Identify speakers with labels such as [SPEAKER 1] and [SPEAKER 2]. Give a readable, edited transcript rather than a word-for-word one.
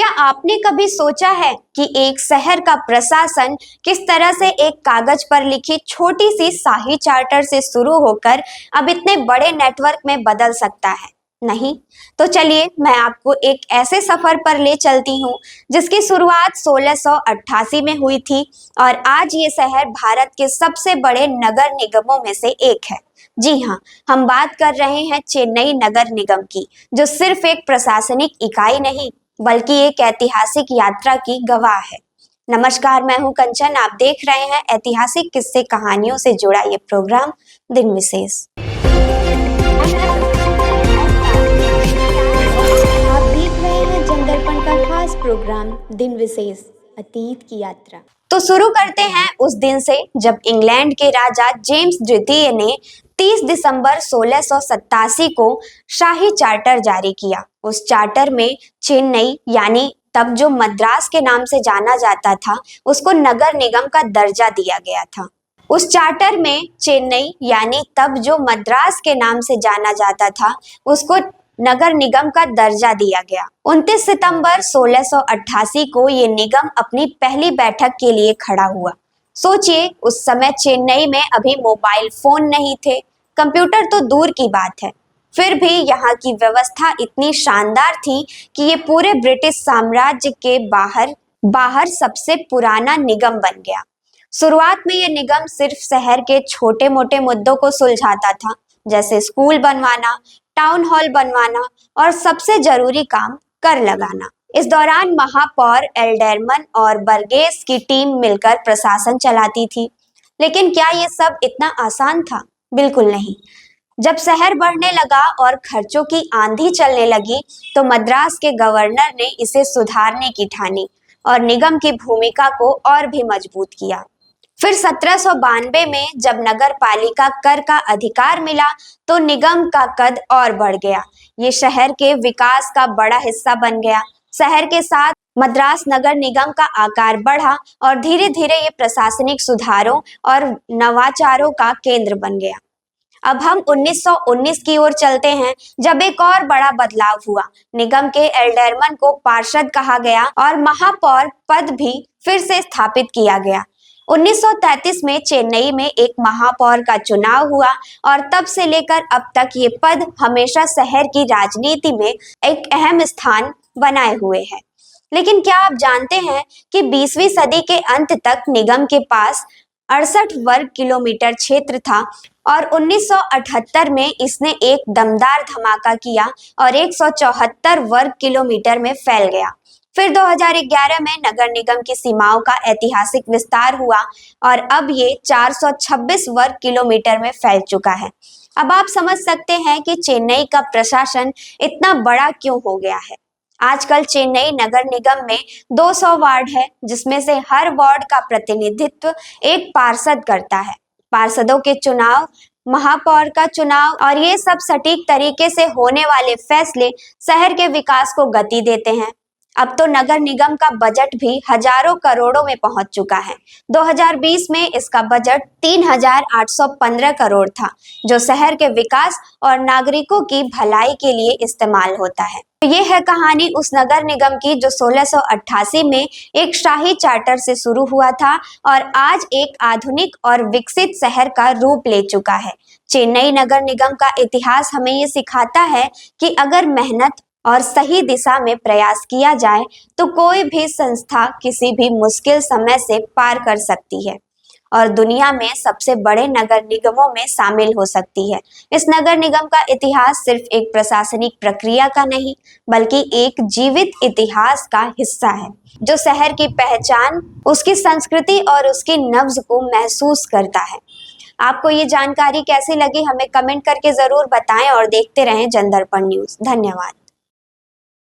[SPEAKER 1] क्या आपने कभी सोचा है कि एक शहर का प्रशासन किस तरह से एक कागज पर लिखी छोटी सी शाही चार्टर से शुरू होकर अब इतने बड़े नेटवर्क में बदल सकता है? नहीं, तो चलिए मैं आपको एक ऐसे सफर पर ले चलती हूँ जिसकी शुरुआत 1688 में हुई थी और आज ये शहर भारत के सबसे बड़े नगर निगमों में से एक है। जी हाँ, हम बात कर रहे हैं चेन्नई नगर निगम की, जो सिर्फ एक प्रशासनिक इकाई नहीं बल्कि एक ऐतिहासिक यात्रा की गवाह है। नमस्कार, मैं हूं कंचन। आप देख रहे हैं ऐतिहासिक किस्से कहानियों से जुड़ा ये प्रोग्राम दिन विशेष। आप देख रहे हैं जनदर्पण का खास प्रोग्राम दिन विशेष, अतीत की यात्रा। तो शुरू करते हैं उस दिन से जब इंग्लैंड के राजा जेम्स द्वितीय ने 30 दिसंबर 1687 को शाही चार्टर जारी किया। उस चार्टर में चेन्नई यानी तब जो मद्रास के नाम से जाना जाता था, उसको नगर निगम का दर्जा दिया गया था। उस चार्टर में चेन्नई यानी तब जो मद्रास के नाम से जाना जाता था, उसको नगर निगम का दर्जा दिया गया। 29 सितंबर 1688 को ये निगम अपनी पहली बैठक के लिए खड़ा हुआ। सोचिए, उस समय चेन्नई में अभी मोबाइल फोन नहीं थे, कंप्यूटर तो दूर की बात है। फिर भी यहाँ की व्यवस्था इतनी शानदार थी कि ये पूरे ब्रिटिश साम्राज्य के बाहर सबसे पुराना निगम बन गया। शुरुआत में ये निगम सिर्फ शहर के छोटे मोटे मुद्दों को सुलझाता था, जैसे स्कूल बनवाना, टाउन हॉल बनवाना और सबसे जरूरी काम कर लगाना। इस दौरान महापौर एल्डरमन और बर्गेस की टीम मिलकर प्रशासन चलाती थी। लेकिन क्या ये सब इतना आसान था? बिल्कुल नहीं। जब शहर बढ़ने लगा और खर्चों की आंधी चलने लगी, तो मद्रास के गवर्नर ने इसे सुधारने की ठानी और निगम की भूमिका को और भी मजबूत किया। फिर 1792 में जब नगर पालिका कर का अधिकार मिला, तो निगम का कद और बढ़ गया। ये शहर के विकास का बड़ा हिस्सा बन गया। शहर के साथ मद्रास नगर निगम का आकार बढ़ा और धीरे धीरे ये प्रशासनिक सुधारों और नवाचारों का केंद्र बन गया। अब हम 1919 की ओर चलते हैं, जब एक और बड़ा बदलाव हुआ। निगम के एल्डरमन को पार्षद कहा गया और महापौर पद भी फिर से स्थापित किया गया। 1933 में चेन्नई में एक महापौर का चुनाव हुआ और तब से लेकर अब तक ये पद हमेशा शहर की राजनीति में एक अहम स्थान बनाए हुए है। लेकिन क्या आप जानते हैं कि 20वीं सदी के अंत तक निगम के पास 68 वर्ग किलोमीटर क्षेत्र था और 1978 में इसने एक दमदार धमाका किया और 174 वर्ग किलोमीटर में फैल गया। फिर 2011 में नगर निगम की सीमाओं का ऐतिहासिक विस्तार हुआ और अब ये 426 वर्ग किलोमीटर में फैल चुका है। अब आप समझ सकते हैं कि चेन्नई का प्रशासन इतना बड़ा क्यों हो गया है। आजकल चेन्नई नगर निगम में 200 वार्ड है, जिसमें से हर वार्ड का प्रतिनिधित्व एक पार्षद करता है। पार्षदों के चुनाव, महापौर का चुनाव और ये सब सटीक तरीके से होने वाले फैसले शहर के विकास को गति देते हैं। अब तो नगर निगम का बजट भी हजारों करोड़ों में पहुंच चुका है। 2020 में इसका बजट 3,815 करोड़ था, जो शहर के विकास और नागरिकों की भलाई के लिए इस्तेमाल होता है। ये है कहानी उस नगर निगम की जो 1688 में एक शाही चार्टर से शुरू हुआ था और आज एक आधुनिक और विकसित शहर का रूप ले चुका है। चेन्नई नगर निगम का इतिहास हमें ये सिखाता है कि अगर मेहनत और सही दिशा में प्रयास किया जाए तो कोई भी संस्था किसी भी मुश्किल समय से पार कर सकती है और दुनिया में सबसे बड़े नगर निगमों में शामिल हो सकती है। इस नगर निगम का इतिहास सिर्फ एक प्रशासनिक प्रक्रिया का नहीं, बल्कि एक जीवित इतिहास का हिस्सा है, जो शहर की पहचान, उसकी संस्कृति और उसकी नब्ज को महसूस करता है। आपको ये जानकारी कैसी लगी, हमें कमेंट करके जरूर बताएं और देखते रहें जनदर्पण न्यूज। धन्यवाद।